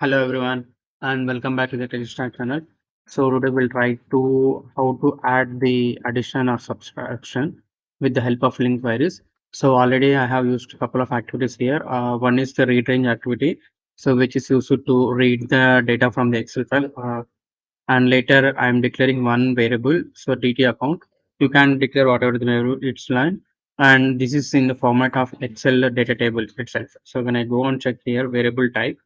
Hello everyone and welcome back to the techystack channel. So today we'll try to how to add the addition or subtraction with the help of Linq queries. So already I have used a couple of activities here. One is the read range activity, so which is used to read the data from the Excel file. And later I am declaring one variable, so DT account. You can declare whatever the variable it's line, and this is in the format of Excel data table itself. So when I go and check here variable type,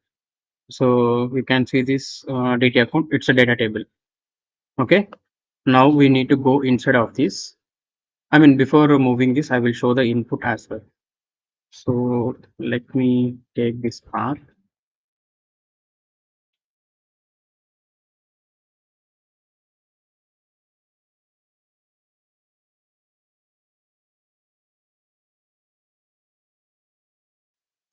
so we can see this data account, it's a data table. Okay. Now we need to go inside of this. I mean, before moving this, I will show the input as well. So let me take this part.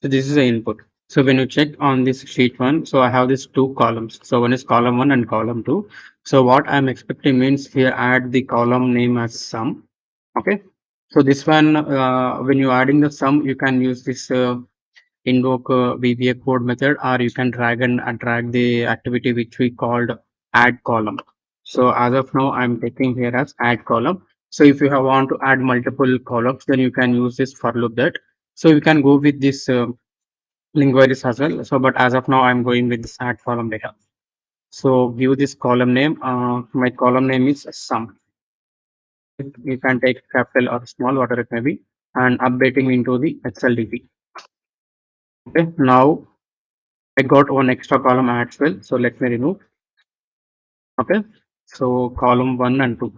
So this is the input. So when you check on this sheet one, so I have these two columns. So one is column one and column two. So what I'm expecting means here add the column name as sum. Okay. So this one, when you're adding the sum, you can use this invoke VBA code method, or you can drag the activity which we called add column. So as of now, I'm taking here as add column. So if you have want to add multiple columns, then you can use this for loop that. So you can go with this linguitis as well. So but as of now, I'm going with this add column data. So give this column name. My column name is sum. You can take capital or small, whatever it may be, and updating into the XLDP. Okay, now I got one extra column as well. So let me remove. Okay. So column one and two.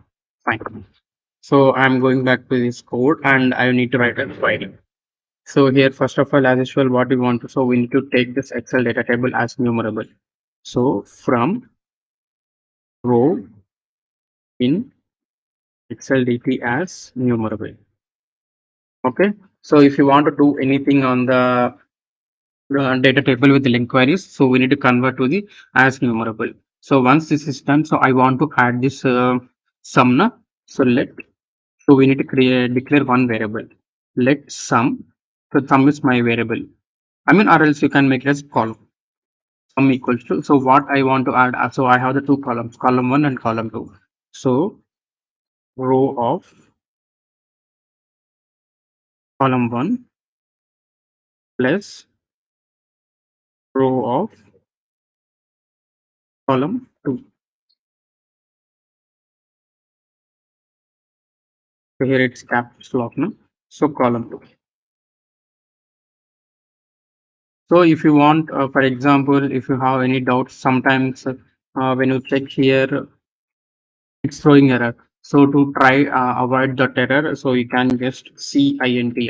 Fine. So I'm going back to this code and I need to write a query. So here, first of all, as usual, what we want to, so we need to take this Excel data table as numerable. So from row in Excel DT as numerable. Okay. So if you want to do anything on the data table with the link queries, so we need to convert to the as numerable. So once this is done, so I want to add this sum na. So so we need to create declare one variable. Let sum. So sum is my variable. I mean, or else you can make it as column. Sum equals to. So what I want to add. So I have the two columns, column one and column two. So row of column one plus row of column two. So here it's caps lock now. So column two. So if you want, for example, if you have any doubts, sometimes when you check here, it's throwing error. So to try avoid that error, so you can just cint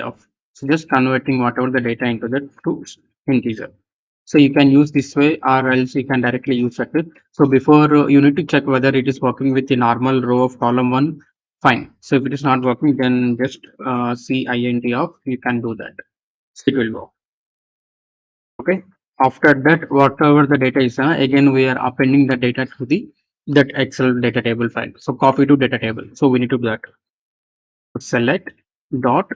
of. So just converting whatever the data into that to integer. So you can use this way, or else you can directly use that way. So before you need to check whether it is working with the normal row of column one. Fine. So if it is not working, then just cint of. You can do that. So it will work. Okay. After that, whatever the data is, again we are appending the data to the that Excel data table file. So copy to data table. So we need to do that. Select dot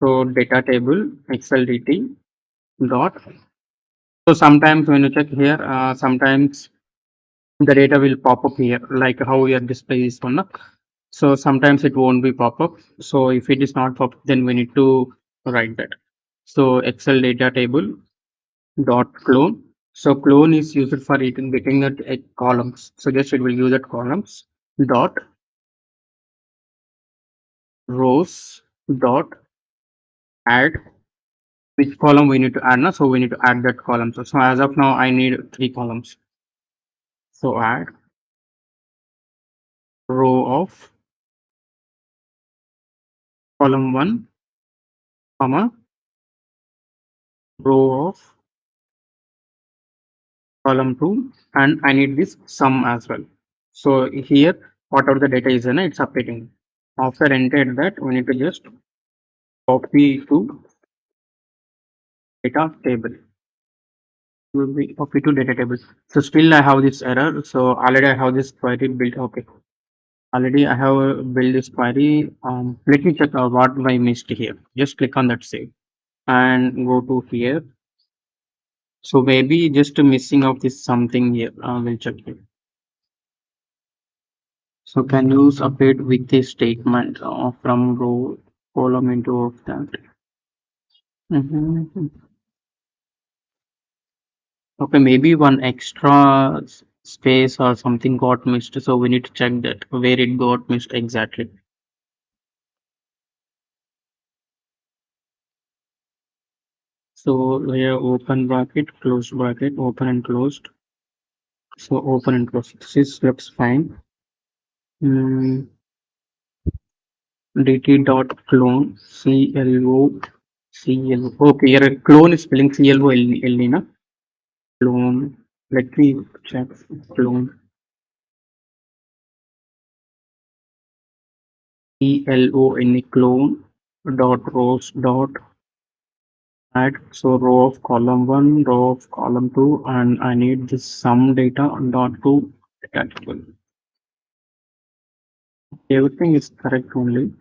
so data table Excel DT dot. So sometimes when you check here, sometimes the data will pop up here, like how your display is one. So sometimes it won't be pop up. So if it is not pop, then we need to write that. So Excel data table dot clone. So clone is used for getting that columns. So just it will use that columns dot rows dot add which column we need to add now. So we need to add that column. So as of now, I need three columns. So add row of column one, comma row of column two, and I need this sum as well. So here, whatever the data is in, it's updating. After entered that, we need to just copy to data table. Will be copy to data table. So still I have this error. So already I have this query built. Okay. Already I have built this query. Let me check what I missed here. Just click on that save and go to here. So maybe just missing out this something here. We'll check it. So can you separate with a statement from row column into of that? Mhm. Okay, maybe one extra space or something got missed. So we need to check that where it got missed exactly. So here open bracket, closed bracket, open and closed. So open and closed. This looks fine. Mm, dt dot clone clo. Okay, here clone is spelling clone, na? Clone. Let me check clone. clone clone dot rows dot add. So row of column one, row of column two, and I need this sum data dot to data table. Everything is correct only.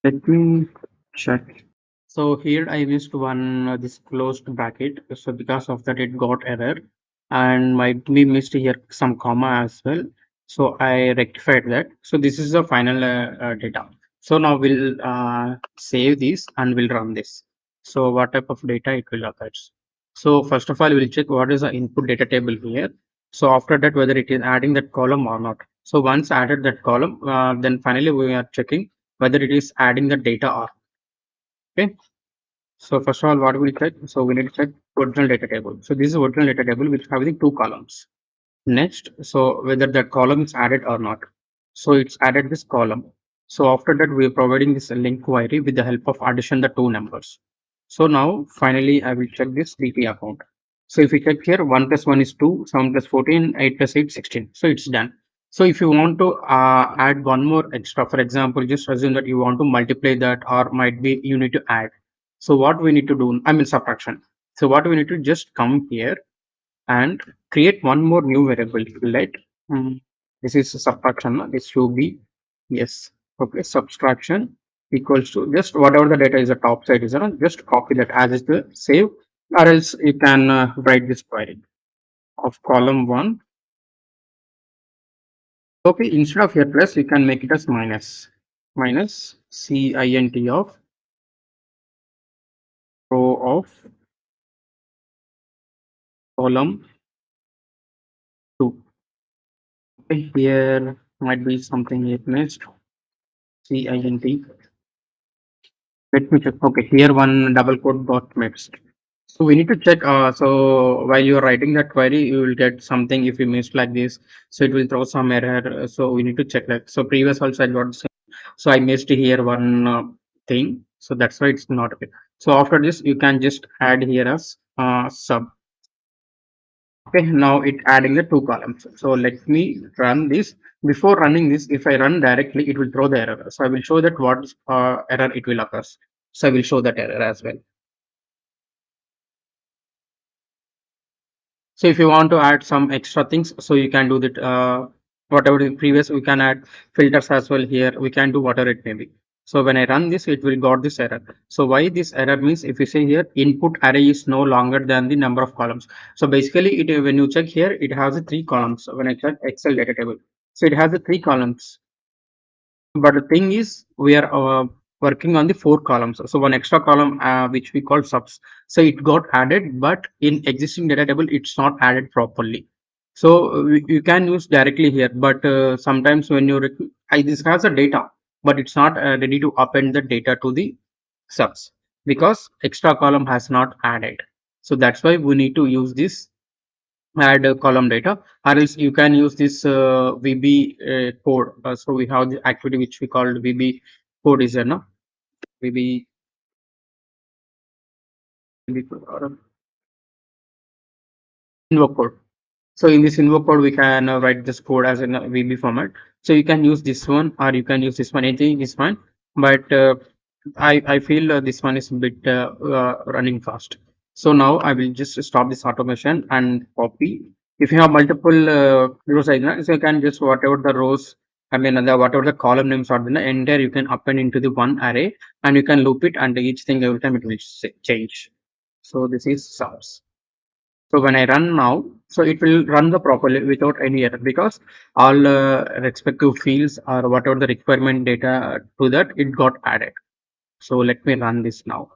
Let me check. So here I missed one this closed bracket. So because of that it got error and might be missed here some comma as well. So I rectified that. So this is the final data. So now we'll save this and we'll run this. So what type of data it will occur. So first of all we'll check what is the input data table here. So after that whether it is adding that column or not. So once added that column, then finally we are checking whether it is adding the data or okay. So first of all, what we check? So we need to check original data table. So this is original data table which having two columns. Next, so whether that column is added or not. So it's added this column. So after that, we are providing this link query with the help of addition the two numbers. So now finally, I will check this DT account. So if you check here, 1 plus 1 is 2, 7 plus 14, 8 plus 8, 16. So it's done. So if you want to add one more extra, for example, just assume that you want to multiply that or might be you need to add. So what we need to do, I mean subtraction. So what we need to just come here and create one more new variable. Let this is subtraction. This should be yes. Okay, subtraction equals to just whatever the data is the top side is, just copy that as is the save, or else you can write this query of column one. Okay, instead of here plus, you can make it as minus cint of row of column two. Okay, here might be something it missed. Cint. Let me check. Okay, here one double quote got mixed. So we need to check. So while you're writing that query, you will get something if you missed like this. So it will throw some error. So we need to check that. So previous also I got the same. So I missed here one thing. So that's why it's not okay. So after this, you can just add here as sub. Okay, now it adding the two columns. So let me run this. Before running this, if I run directly, it will throw the error. So I will show that what error it will occur. So I will show that error as well. So if you want to add some extra things, so you can do that. Whatever the previous, we can add filters as well here. We can do whatever it may be. So when I run this, it will got this error. So why this error means if you say here input array is no longer than the number of columns. So basically, it when you check here, it has the three columns. When I check Excel data table, so it has the three columns. But the thing is, we are working on the four columns. So one extra column, which we call subs. So it got added, but in existing data table, it's not added properly. So you can use directly here, but sometimes when you this has a data, but it's not ready to append the data to the subs because extra column has not added. So that's why we need to use this add column data, or else you can use this VB code. So we have the activity which we called VB code is there, no? VB, VB code or invoke code. So in this invoke code, we can write this code as in a VB format. So you can use this one or you can use this one. Anything is fine. But I feel this one is a bit running fast. So now I will just stop this automation and copy. If you have multiple rows, so you can just whatever the rows I mean, whatever the column names are, the entire you can append into the one array, and you can loop it, and each thing every time it will change. So this is sums. So when I run now, so it will run the properly without any error because all respective fields or whatever the requirement data to that it got added. So let me run this now.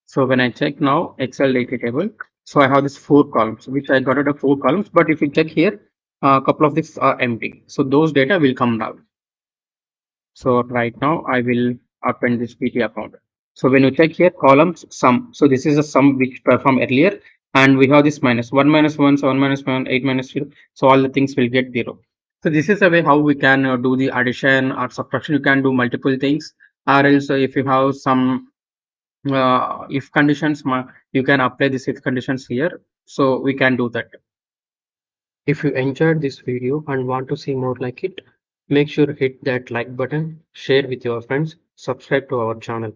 So when I check now Excel data table, so I have this four columns, which I got out of four columns. But if you check here, a couple of these are empty. So those data will come down. So right now I will append this PT account. So when you check here columns sum, so this is a sum which performed earlier, and we have this minus 1 minus 1, 7 minus 1, 8 minus 0. So all the things will get 0. So this is a way how we can do the addition or subtraction. You can do multiple things, or else if you have some if conditions, you can apply this if conditions here. So we can do that. If you enjoyed this video and want to see more like it, make sure to hit that like button, share with your friends, subscribe to our channel.